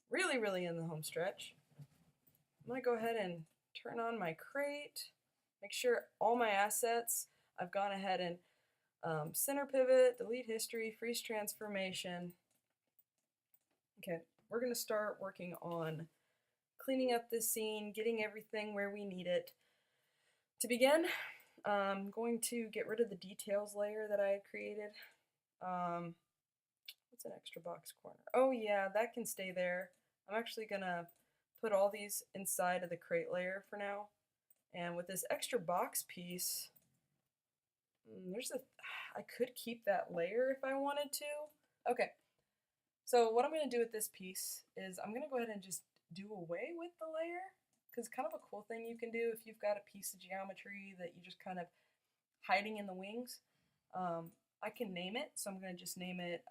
really in the home stretch. I'm going to go ahead and turn on my crate, make sure all my assets, I've gone ahead and center pivot, delete history, freeze transformation. Okay, we're going to start working on cleaning up this scene, getting everything where we need it. To begin, I'm going to get rid of the details layer that I had created. What's an extra box corner? Oh yeah, that can stay there. I'm actually going to put all these inside of the crate layer for now. And with this extra box piece, I could keep that layer if I wanted to. Okay, so what I'm going to do with this piece is I'm going to go ahead and just do away with the layer, because kind of a cool thing you can do if you've got a piece of geometry that you just kind of hiding in the wings. I can name it, so I'm going to just name it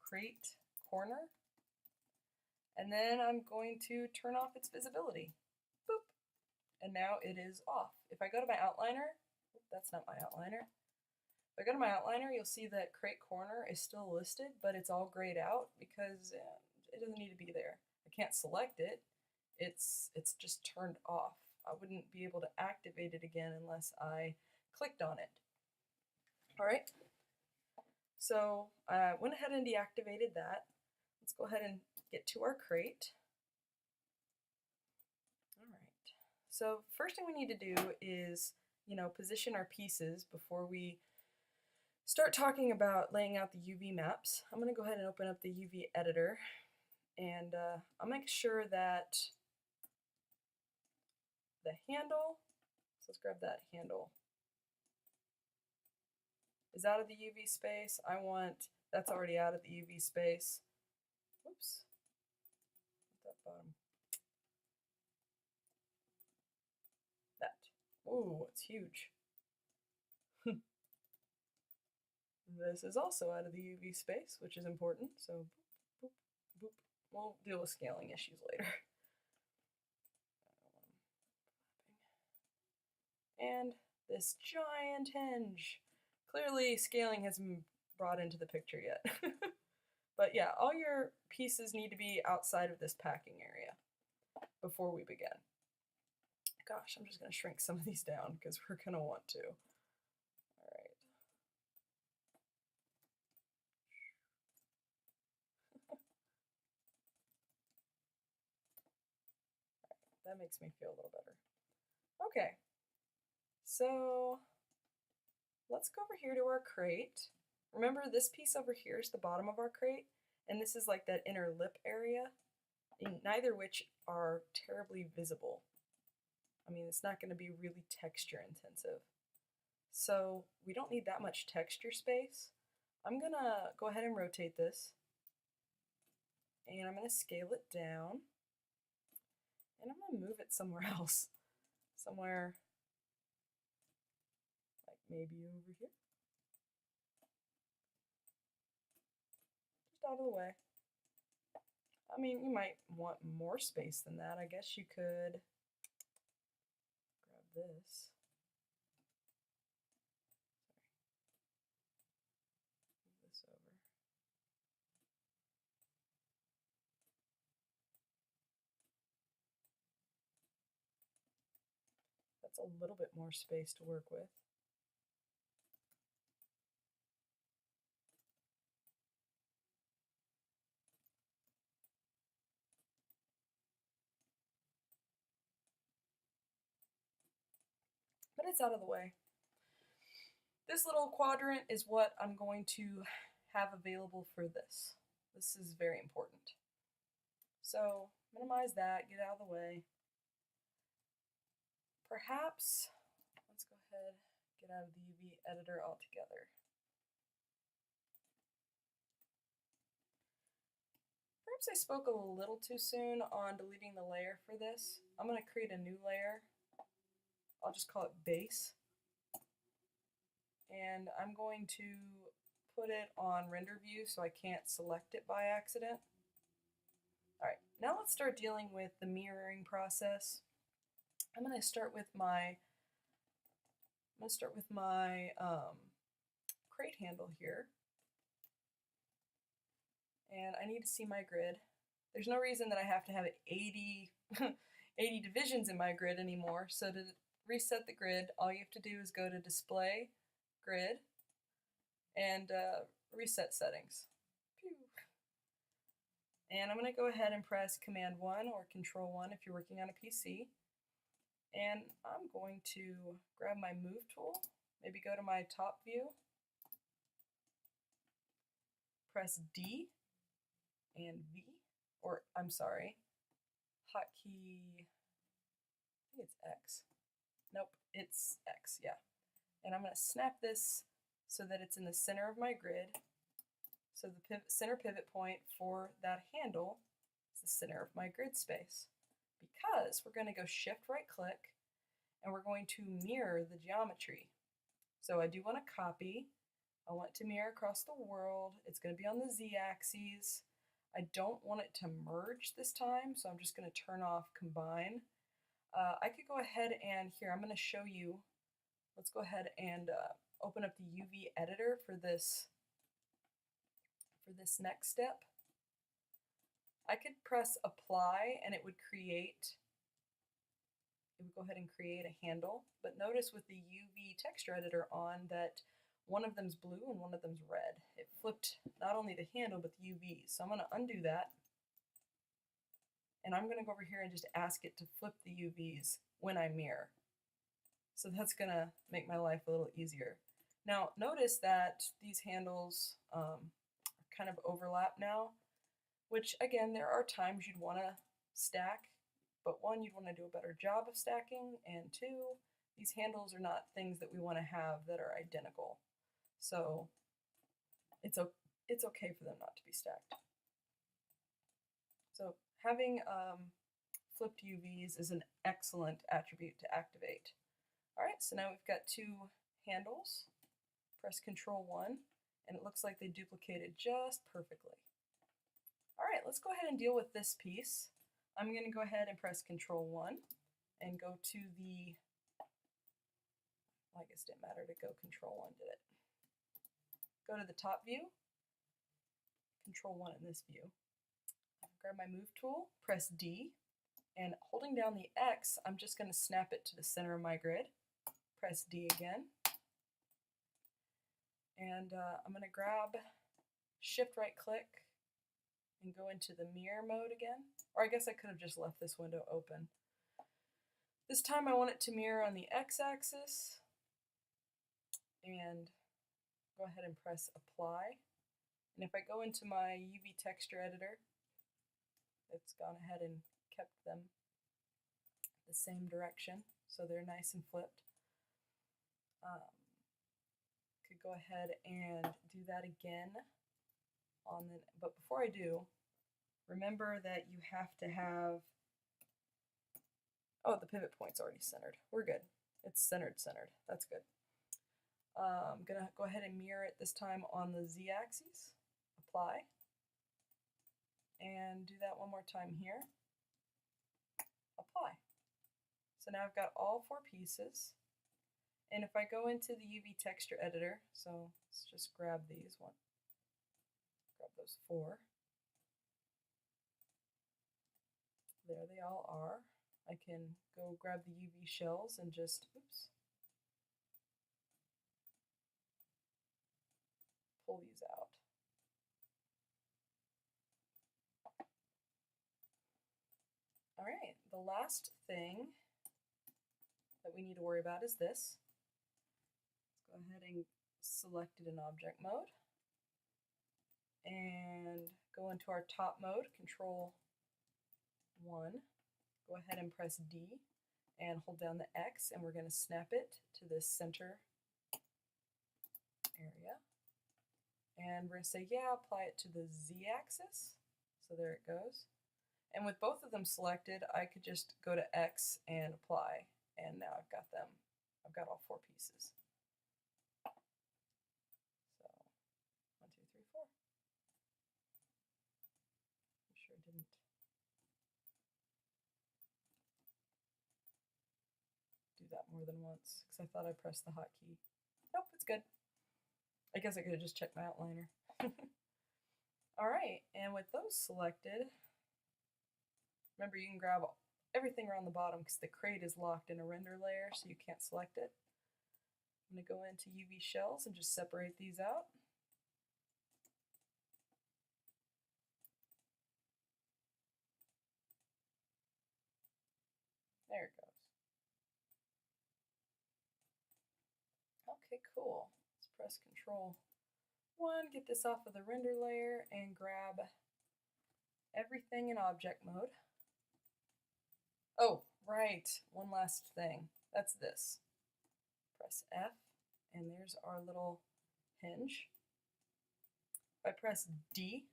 crate corner, and then I'm going to turn off its visibility. Boop. And now it is off. If I go to my outliner, that's not my outliner. If I go to my outliner, you'll see that crate corner is still listed, but it's all grayed out because it doesn't need to be there. I can't select it. It's just turned off. I wouldn't be able to activate it again unless I clicked on it. All right. So I went ahead and deactivated that. Let's go ahead and get to our crate. All right. So first thing we need to do is, position our pieces before we start talking about laying out the UV maps. I'm going to go ahead and open up the UV editor, and I'll make sure that the handle, so let's grab that handle, is out of the UV space. That's already out of the UV space. Oops. That bottom. That. Ooh, it's huge. This is also out of the UV space, which is important. So, boop, boop, boop. We'll deal with scaling issues later. And this giant hinge. Clearly, scaling hasn't been brought into the picture yet. But yeah, all your pieces need to be outside of this packing area before we begin. Gosh, I'm just going to shrink some of these down because we're going to want to. All right. That makes me feel a little better. Okay, so let's go over here to our crate. Remember, this piece over here is the bottom of our crate, and this is like that inner lip area, neither which are terribly visible. I mean, it's not going to be really texture intensive. So we don't need that much texture space. I'm going to go ahead and rotate this, and I'm going to scale it down, and I'm going to move it somewhere else. Somewhere like maybe over here. Just out of the way. I mean, you might want more space than that. I guess you could grab this. Move this over. That's a little bit more space to work with. But it's out of the way. This little quadrant is what I'm going to have available for this. This is very important. So minimize that, get out of the way. Perhaps, let's go ahead, get out of the UV editor altogether. Perhaps I spoke a little too soon on deleting the layer for this. I'm going to create a new layer. I'll just call it base. And I'm going to put it on render view so I can't select it by accident. All right, now let's start dealing with the mirroring process. I'm going to start with my crate handle here. And I need to see my grid. there's no reason that I have to have 80, 80 divisions in my grid anymore. So to reset the grid, all you have to do is go to Display, Grid, and Reset Settings. Pew. And I'm going to go ahead and press Command 1 or Control 1 if you're working on a PC. And I'm going to grab my Move tool, maybe go to my top view, press D and V, or I'm sorry, hotkey, I think it's X. Nope, it's X, yeah. And I'm going to snap this so that it's in the center of my grid. So the center pivot point for that handle is the center of my grid space. Because we're going to go Shift right click and we're going to mirror the geometry. So I do want to copy. I want to mirror across the world. It's going to be on the Z-axis. I don't want it to merge this time, so I'm just going to turn off Combine. I could go ahead and here, I'm going to show you. Let's go ahead and open up the UV editor for this next step. I could press Apply and it would go ahead and create a handle. But notice with the UV texture editor on that one of them's blue and one of them's red. It flipped not only the handle but the UVs. So I'm going to undo that. And I'm going to go over here and just ask it to flip the UVs when I mirror. So that's going to make my life a little easier. Now notice that these handles kind of overlap now, which again, there are times you'd want to stack, but one, you'd want to do a better job of stacking, and two, these handles are not things that we want to have that are identical. So it's okay for them not to be stacked. So having flipped UVs is an excellent attribute to activate. All right, so now we've got two handles. Press Control 1, and it looks like they duplicated just perfectly. All right, let's go ahead and deal with this piece. I'm going to go ahead and press Control 1 and go to the, well, I guess it didn't matter to go Control 1, did it? Go to the top view, Control 1 in this view. Grab my Move tool, press D, and holding down the X, I'm just going to snap it to the center of my grid. Press D again. And I'm going to grab Shift right click and go into the mirror mode again. Or I guess I could have just left this window open. This time I want it to mirror on the X-axis. And go ahead and press Apply. And if I go into my UV texture editor, it's gone ahead and kept them the same direction, so they're nice and flipped. Could go ahead and do that again but before I do, remember that you have to have, oh, the pivot point's already centered. We're good. It's centered. That's good. I'm gonna go ahead and mirror it this time on the Z-axis. Apply. And do that one more time here. Apply. So now I've got all four pieces. And if I go into the UV texture editor, so let's just grab these one. Grab those four. There they all are. I can go grab the UV shells and just, oops, pull these out. All right, the last thing that we need to worry about is this. Let's go ahead and select it in object mode and go into our top mode, Control 1. Go ahead and press D and hold down the X, and we're going to snap it to the center area. And we're going to say, yeah, apply it to the Z-axis. So there it goes. And with both of them selected, I could just go to X and apply. And now I've got them. I've got all four pieces. So 1, 2, 3, 4. I'm sure I didn't. Do that more than once because I thought I pressed the hotkey. Nope, it's good. I guess I could have just checked my outliner. All right, and with those selected, Remember, you can grab everything around the bottom because the crate is locked in a render layer, so you can't select it. I'm going to go into UV shells and just separate these out. There it goes. Okay, cool. Let's press Control 1, get this off of the render layer, and grab everything in object mode. Oh, right, one last thing. That's this. Press F, and there's our little hinge. If I press D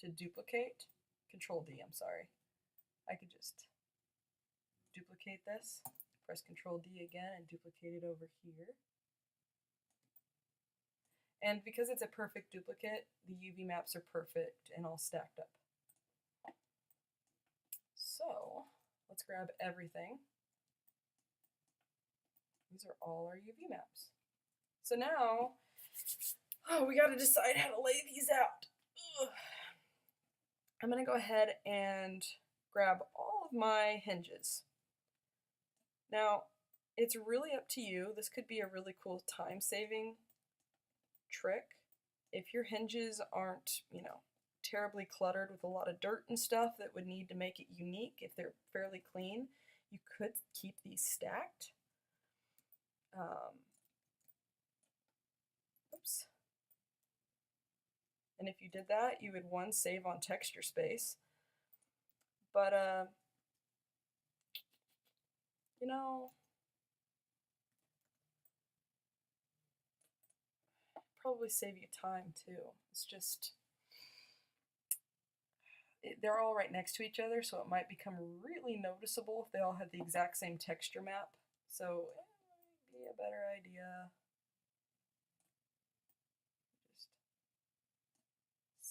to duplicate, Control D, I'm sorry, I could just duplicate this, press Control D again, and duplicate it over here. And because it's a perfect duplicate, the UV maps are perfect and all stacked up. So let's grab everything. These are all our UV maps. So now, we got to decide how to lay these out. Ugh. I'm going to go ahead and grab all of my hinges. Now, it's really up to you. This could be a really cool time-saving trick. If your hinges aren't, terribly cluttered with a lot of dirt and stuff that would need to make it unique, if they're fairly clean, you could keep these stacked. Oops. And if you did that, you would, one, save on texture space, but, probably save you time too. It's just, they're all right next to each other, so it might become really noticeable if they all have the exact same texture map. So it might be a better idea. Just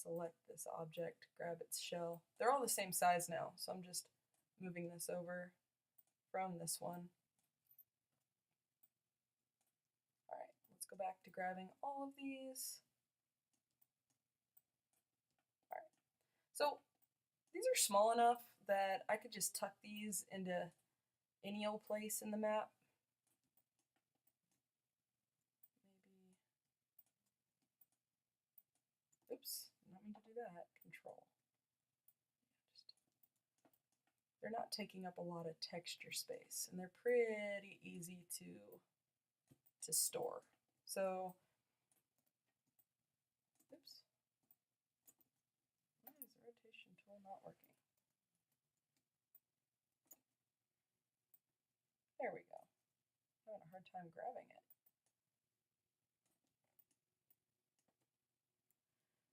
select this object, grab its shell. They're all the same size now, so I'm just moving this over from this one. All right, let's go back to grabbing all of these. All right, so these are small enough that I could just tuck these into any old place in the map. Maybe, oops, not mean to do that. Control. They're not taking up a lot of texture space, and they're pretty easy to store. So, oops. Why is the rotation tool not working? There we go. I'm having a hard time grabbing it.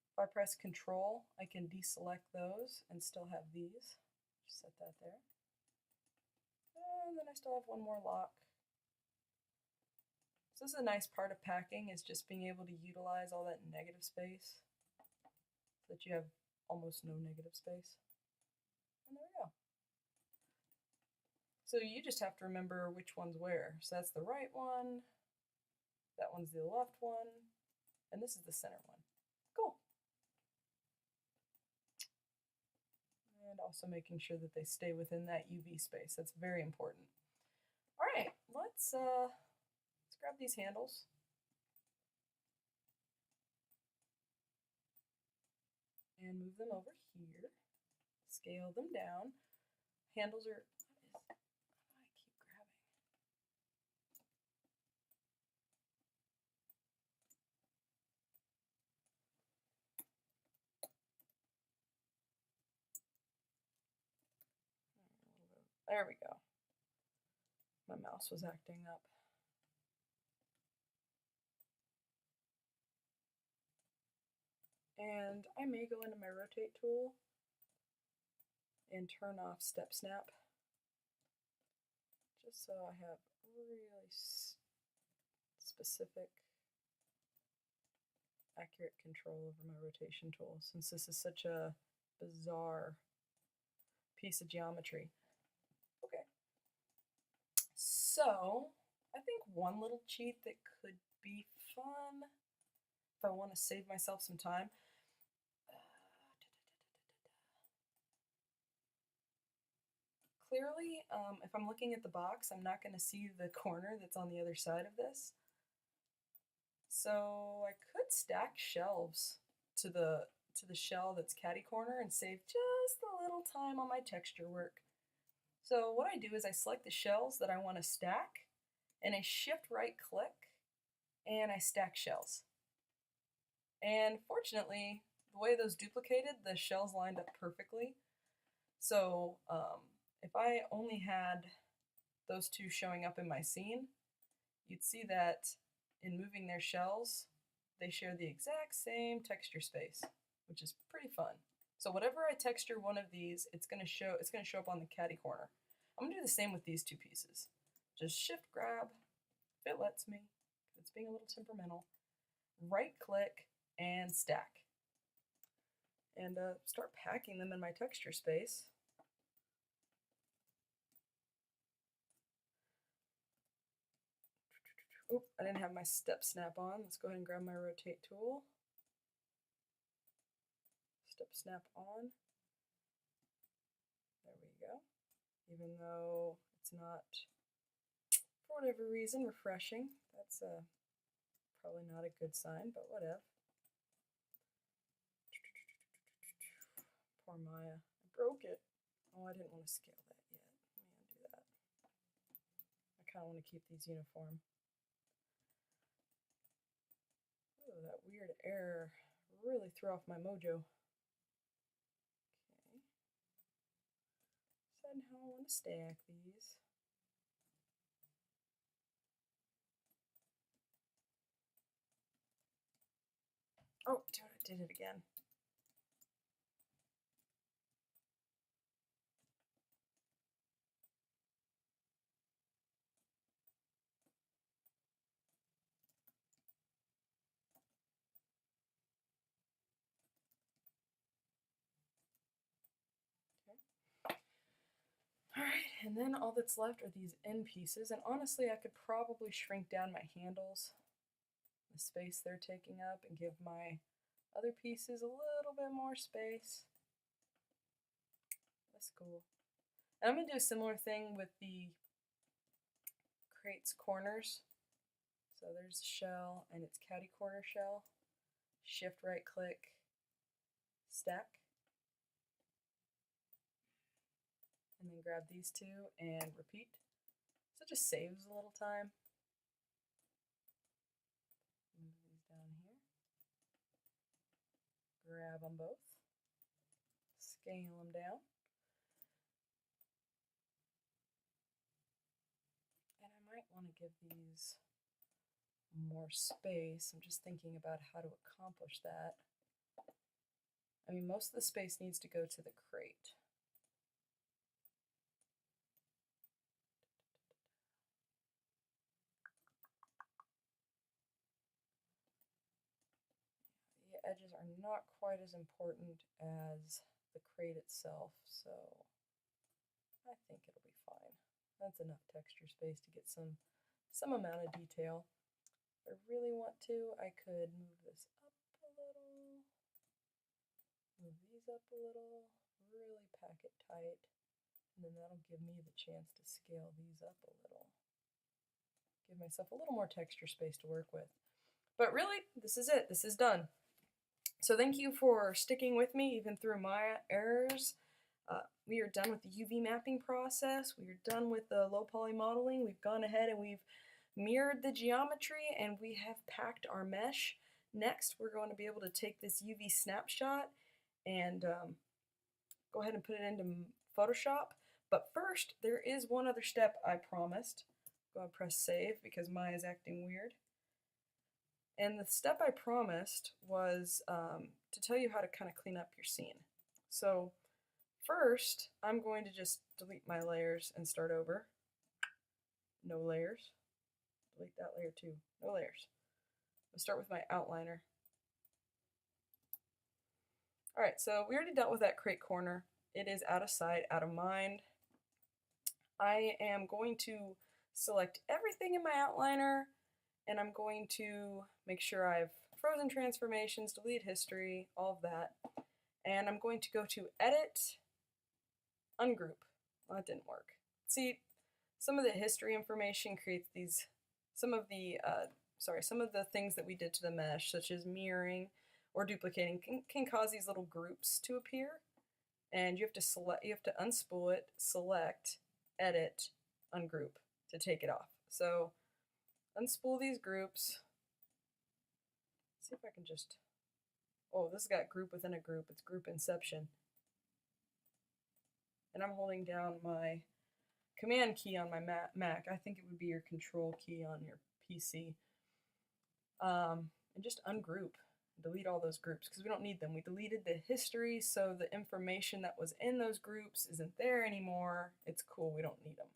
If I press Control, I can deselect those and still have these. Just set that there. And then I still have one more lock. So this is a nice part of packing, is just being able to utilize all that negative space so that you have almost no negative space. And there we go. So you just have to remember which one's where. So that's the right one, that one's the left one, and this is the center one. Cool. And also making sure that they stay within that UV space. That's very important. All right, let's grab these handles. And move them over here. Scale them down. Handles are, how do I keep grabbing? There we go. My mouse was acting up. And I may go into my rotate tool and turn off step snap, just so I have really specific, accurate control over my rotation tool, since this is such a bizarre piece of geometry. Okay, so I think one little cheat that could be fun if I want to save myself some time. clearly, if I'm looking at the box, I'm not going to see the corner that's on the other side of this. So I could stack shelves to the shell that's catty corner and save just a little time on my texture work. So what I do is I select the shells that I want to stack, and I shift right click, and I stack shells. And fortunately, the way those duplicated, the shells lined up perfectly. So if I only had those two showing up in my scene, you'd see that in moving their shells, they share the exact same texture space, which is pretty fun. So whatever I texture one of these, it's gonna show up on the catty corner. I'm gonna do the same with these two pieces. Just shift grab, if it lets me, it's being a little temperamental, right click and stack. And start packing them in my texture space. Oop, I didn't have my step snap on. Let's go ahead and grab my rotate tool. Step snap on. There we go. Even though it's not, for whatever reason, refreshing, that's probably not a good sign, but whatever. Poor Maya. I broke it. Oh, I didn't want to scale that yet. Let me undo that. I kind of want to keep these uniform. Oh, that weird error really threw off my mojo. Okay. Decide how I want to stack these. Oh, dude, I did it again. Alright, and then all that's left are these end pieces, and honestly I could probably shrink down my handles, the space they're taking up, and give my other pieces a little bit more space. That's cool. And I'm going to do a similar thing with the crate's corners. So there's the shell, and it's catty corner shell. Shift right click, stack. And then grab these two and repeat. So it just saves a little time. Move these down here. Grab them both. Scale them down. And I might want to give these more space. I'm just thinking about how to accomplish that. I mean, most of the space needs to go to the crate. The edges are not quite as important as the crate itself, so I think it'll be fine. That's enough texture space to get some amount of detail. If I really want to, I could move this up a little, move these up a little, really pack it tight, and then that'll give me the chance to scale these up a little. Give myself a little more texture space to work with. But really, this is it. This is done. So thank you for sticking with me even through my errors. We are done with the UV mapping process. We are done with the low poly modeling. We've gone ahead and we've mirrored the geometry, and we have packed our mesh. Next, we're going to be able to take this UV snapshot and go ahead and put it into Photoshop. But first, there is one other step I promised. Go ahead and press save because Maya's acting weird. And the step I promised was to tell you how to kind of clean up your scene. So first, I'm going to just delete my layers and start over. No layers. Delete that layer too. No layers. I'll start with my outliner. Alright, so we already dealt with that crate corner. It is out of sight, out of mind. I am going to select everything in my outliner, and I'm going to make sure I've frozen transformations, delete history, all of that. And I'm going to go to Edit, Ungroup. Well, that didn't work. See, some of the history information creates these, some of the, some of the things that we did to the mesh, such as mirroring or duplicating, can cause these little groups to appear. And you have to select, you have to unspool it, select, edit, ungroup to take it off. So unspool these groups. Let's see if I can just, oh, this has got group within a group. It's group inception. And I'm holding down my command key on my Mac. I think it would be your control key on your PC. And just ungroup. Delete all those groups because we don't need them. We deleted the history, so the information that was in those groups isn't there anymore. It's cool, we don't need them.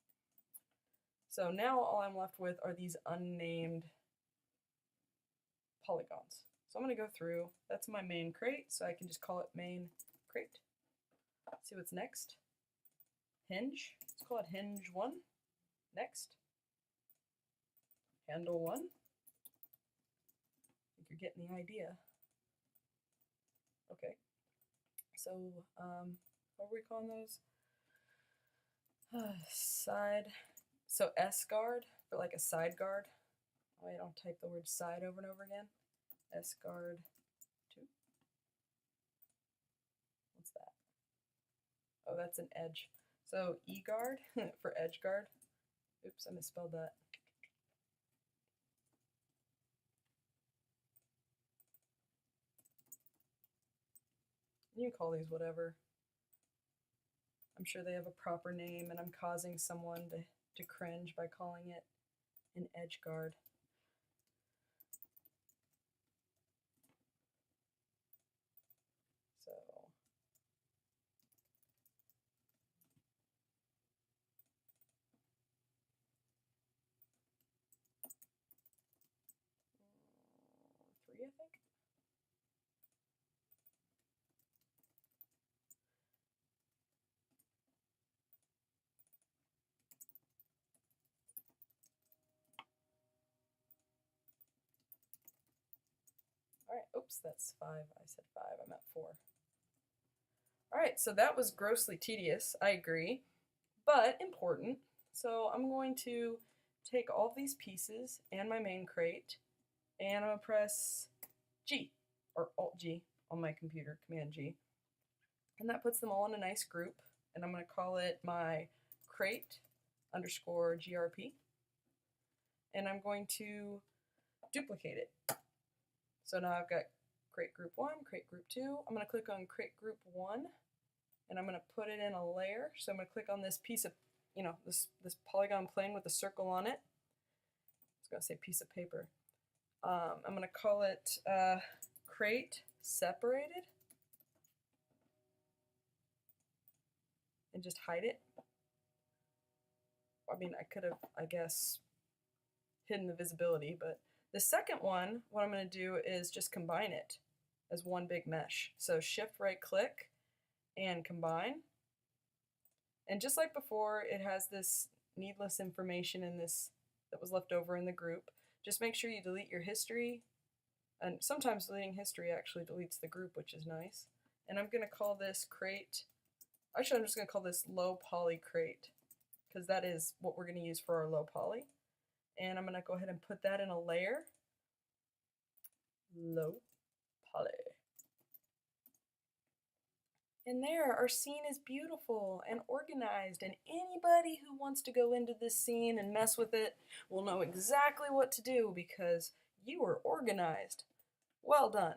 So now all I'm left with are these unnamed polygons. So I'm going to go through, that's my main crate, so I can just call it main crate. Let's see what's next. Hinge, let's call it hinge 1. Next. Handle 1. I think you're getting the idea. Okay, so what are we calling those? Side, so S guard for like a side guard. Oh, I don't type the word side over and over again. S guard 2. What's that? Oh, that's an edge. So E guard for edge guard. Oops, I misspelled that. You can call these whatever. I'm sure they have a proper name, and I'm causing someone to cringe by calling it an edge guard. So three, I think. Alright, oops, that's 5. I said 5, I meant 4. Alright, so that was grossly tedious, I agree, but important. So I'm going to take all these pieces and my main crate, and I'm going to press G, or Alt-G on my computer, Command-G. And that puts them all in a nice group, and I'm going to call it my crate underscore grp. And I'm going to duplicate it. So now I've got crate group 1, crate group 2. I'm going to click on crate group 1, and I'm going to put it in a layer. So I'm going to click on this piece of, this polygon plane with a circle on it. I was going to say piece of paper. I'm going to call it crate separated, and just hide it. I mean, I could have, I guess, hidden the visibility, but the second one, what I'm going to do is just combine it as one big mesh. So shift right click and combine. And just like before, it has this needless information in this that was left over in the group. Just make sure you delete your history. And sometimes deleting history actually deletes the group, which is nice. And I'm going to call this crate, actually I'm just going to call this low poly crate, because that is what we're going to use for our low poly. And I'm going to go ahead and put that in a layer. Low poly. And there, our scene is beautiful and organized, and anybody who wants to go into this scene and mess with it will know exactly what to do because you are organized. Well done.